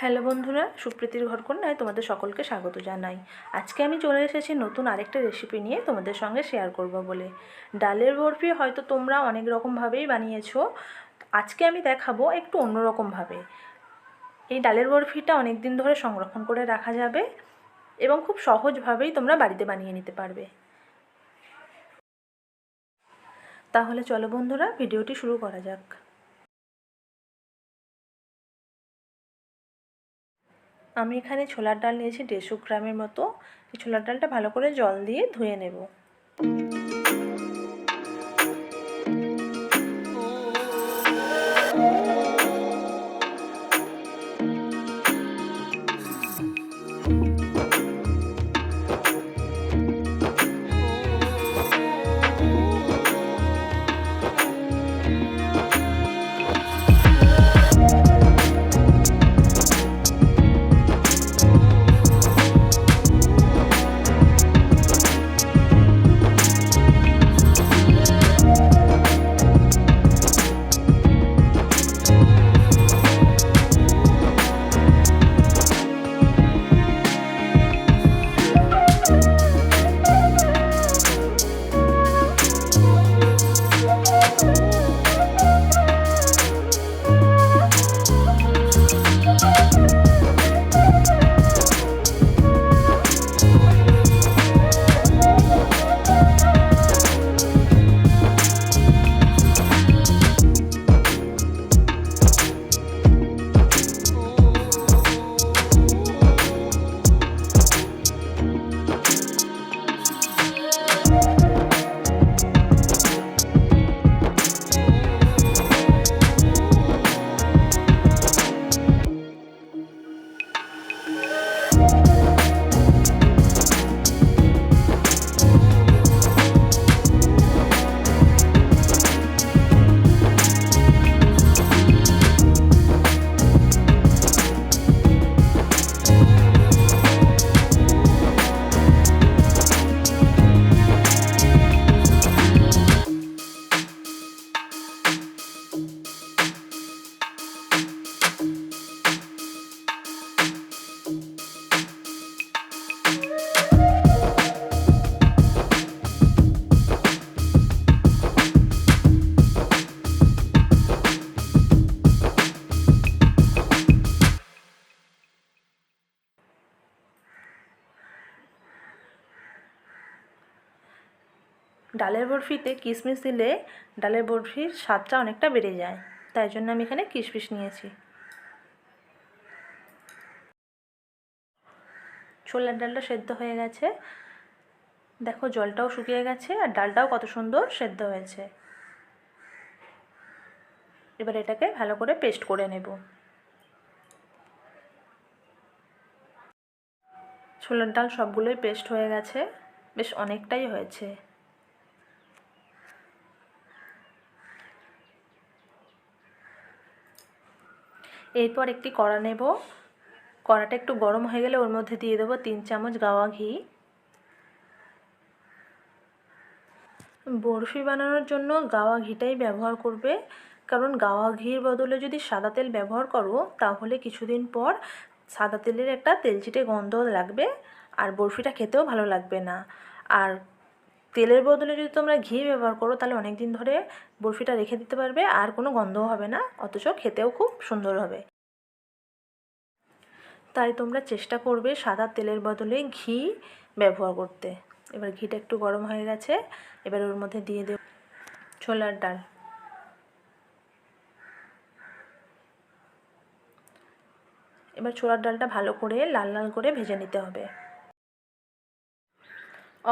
Hello বন্ধুরা, সুপ্রীতির ঘরকন্যায় তোমাদের সকলকে স্বাগত জানাই। আজকে আমি চলে এসেছি নতুন আরেকটা রেসিপি নিয়ে তোমাদের সঙ্গে শেয়ার করব বলে। ডালের বরফি হয়তো তোমরা অনেক রকমভাবেই বানিয়েছো, আজকে আমি দেখাবো একটু অন্যরকমভাবে। এই ডালের বরফিটা অনেক দিন ধরে সংরক্ষণ করে রাখা যাবে এবং খুব সহজভাবেই তোমরা বাড়িতে বানিয়ে নিতে পারবে। তাহলে চলো বন্ধুরা, ভিডিওটি শুরু করা যাক। আমি এখানে ছোলার ডাল নিয়েছি 150 গ্রামের মতো। এই ছোলার ডালটা ভালো করে জল দিয়ে ধুয়ে নেব। ডালের বরফিতে কিশমিশ দিলে ডালের বরফির স্বাদটা অনেকটা বেড়ে যায়, তাই জন্য আমি এখানে কিশমিশ নিয়েছি। ছোলার ডালটা সেদ্ধ হয়ে গেছে, দেখো জলটাও শুকিয়ে গেছে আর ডালটাও কত সুন্দর সেদ্ধ হয়েছে। এবার এটাকে ভালো করে পেস্ট করে নেব। ছোলার ডাল সবগুলোই পেস্ট হয়ে গেছে, বেশ অনেকটাই হয়েছে। এরপর একটি কড়া নেব, কড়াটা একটু গরম হয়ে গেলে ওর মধ্যে দিয়ে দেবো 3 চামচ গাওয়া ঘি। বরফি বানানোর জন্য গাওয়া ঘিটাই ব্যবহার করবে, কারণ গাওয়া ঘির বদলে যদি সাদা তেল ব্যবহার করো তাহলে কিছুদিন পর সাদা তেলের একটা তেলচিটে গন্ধ লাগবে আর বরফিটা খেতেও ভালো লাগবে না। আর তেলের বদলে যদি তোমরা ঘি ব্যবহার করো তাহলে অনেক দিন ধরে বরফিটা রেখে দিতে পারবে আর কোনো গন্ধও হবে না, অথচ খেতেও খুব সুন্দর হবে। তাই তোমরা চেষ্টা করবে সাদা তেলের বদলে ঘি ব্যবহার করতে। এবার ঘিটা একটু গরম হয়ে গেছে, এবার ওর মধ্যে দিয়ে দেব ছোলার ডাল। এবার ছোলার ডালটা ভালো করে লাল লাল করে ভেজে নিতে হবে।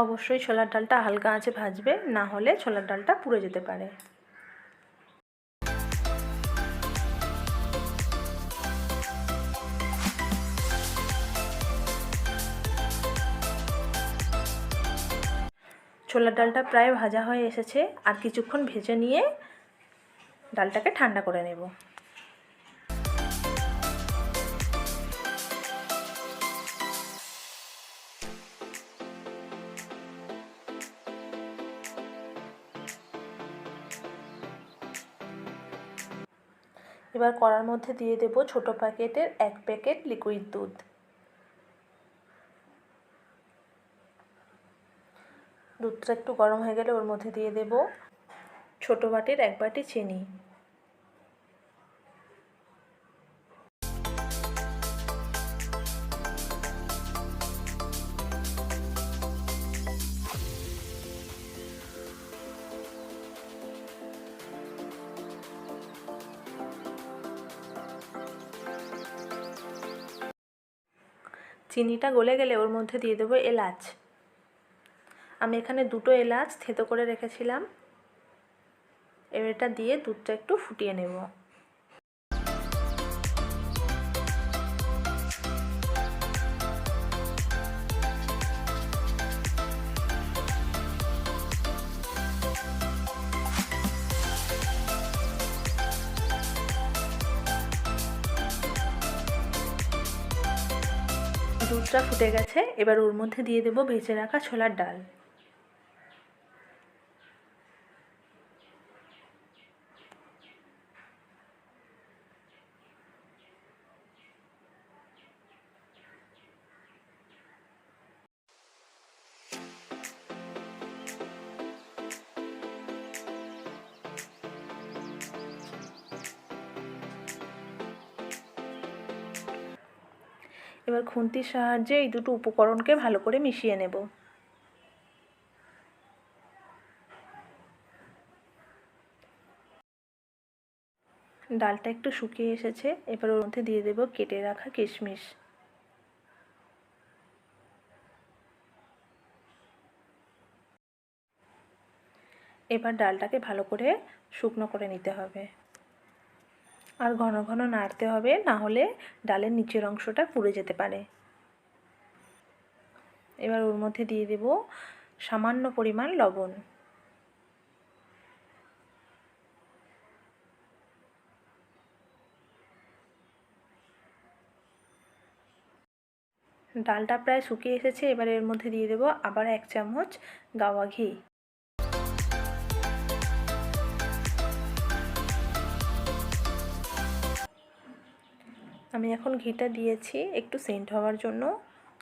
অবশ্যই ছোলার ডালটা হালকা আঁচে ভাজবে, না হলে ছোলার ডালটা পুড়ে যেতে পারে। ছোলার ডালটা প্রায় ভাজা হয়ে এসেছে, আর কিছুক্ষণ ভেজে নিয়ে ডালটাকে ঠান্ডা করে নেব। এবার কড়ার মধ্যে দিয়ে দেব ছোট প্যাকেটের 1 প্যাকেট লিকুইড দুধ। দুধটা একটু গরম হয়ে গেলে ওর মধ্যে দিয়ে দেব ছোট বাটির 1 বাটি চিনি। চিনিটা গলে গেলে ওর মধ্যে দিয়ে দেবো এলাচ। আমি এখানে 2টো এলাচ থেতো করে রেখেছিলাম। এবার এটা দিয়ে দুধটা একটু ফুটিয়ে নেব। দুধটা ফুটে গেছে, এবার ওর মধ্যে দিয়ে দেব ভেজে রাখা ছোলার ডাল। এবার খুন্তির সাহায্যে এই দুটো উপকরণকে ভালো করে মিশিয়ে নেব। ডালটা একটু শুকিয়ে এসেছে, এবার ওর মধ্যে দিয়ে দেব কেটে রাখা কিশমিশ। এবার ডালটাকে ভালো করে শুকনো করে নিতে হবে, আর ঘন ঘন নাড়তে হবে, না হলে ডালের নিচের অংশটা পুড়ে যেতে পারে। এবার ওর মধ্যে দিয়ে দেব সামান্য পরিমাণ লবণ। ডালটা প্রায় শুকিয়ে এসেছে, এবার এর মধ্যে দিয়ে দেব আবার 1 চামচ গাওয়া ঘি। আমি এখন ঘিটা দিয়েছি একটু সেন্ট হওয়ার জন্য,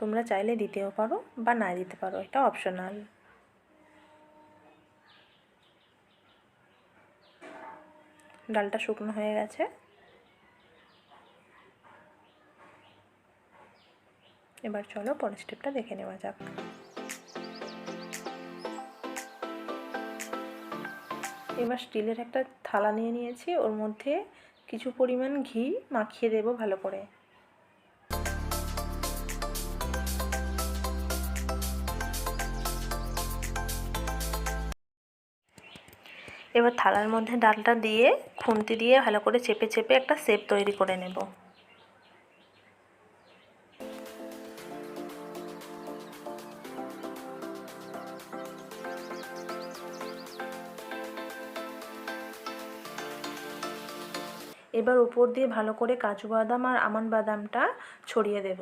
তোমরা চাইলে দিতেও পারো বা না দিতে পারো, এটা অপশনাল। ডালটা শুকনো হয়ে গেছে, এবার চলো পরের স্টেপটা দেখে নেওয়া যাক। এবার স্টিলের একটা থালা নিয়ে নিয়েছি, ওর মধ্যে কিছু পরিমাণ ঘি মাখিয়ে দেব ভালো করে। এবার থালার মধ্যে ডালটা দিয়ে খুন্তি দিয়ে ভালো করে চেপে চেপে একটা শেপ তৈরি করে নেব। এবার উপর দিয়ে ভালো করে কাজু বাদাম আর আমন্ড বাদামটা ছড়িয়ে দেব।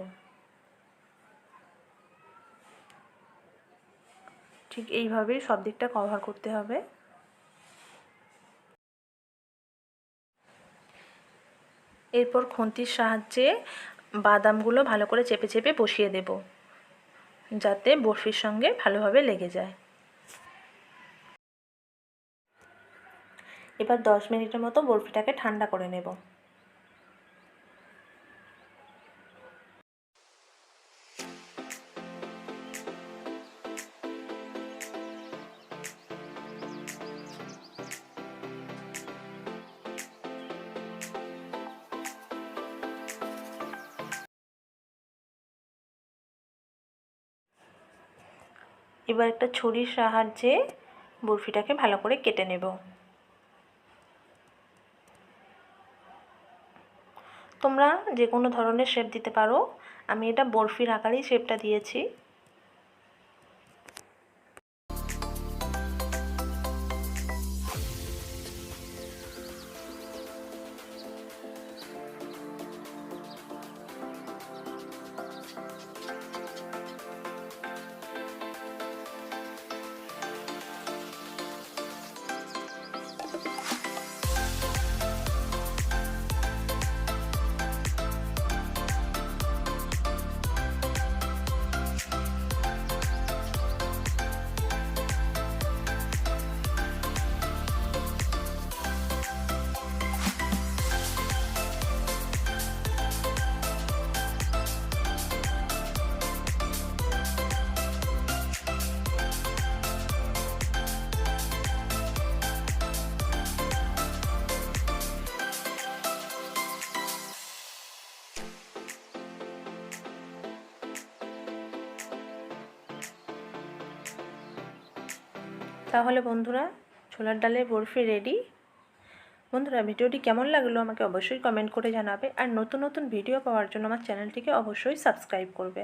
ঠিক এইভাবেই সব দিকটা কভার করতে হবে। এরপর খুন্তির সাহায্যে বাদামগুলো ভালো করে চেপে চেপে বসিয়ে দেব, যাতে বরফির সঙ্গে ভালোভাবে লেগে যায়। এবার 10 মিনিটের মতো বরফিটাকে ঠান্ডা করে নেব। এবার একটা ছুরির সাহায্যে বরফিটাকে ভালো করে কেটে নেব। তোমরা যে কোনো ধরনের শেপ দিতে পারো, আমি এটা বরফির আকারেই শেপটা দিয়েছি। তাহলে বন্ধুরা ছোলার ডালের বরফি রেডি। বন্ধুরা ভিডিওটি কেমন লাগলো আমাকে অবশ্যই কমেন্ট করে জানাবে, আর নতুন নতুন ভিডিও পাওয়ার জন্য আমার চ্যানেলটিকে অবশ্যই সাবস্ক্রাইব করবে।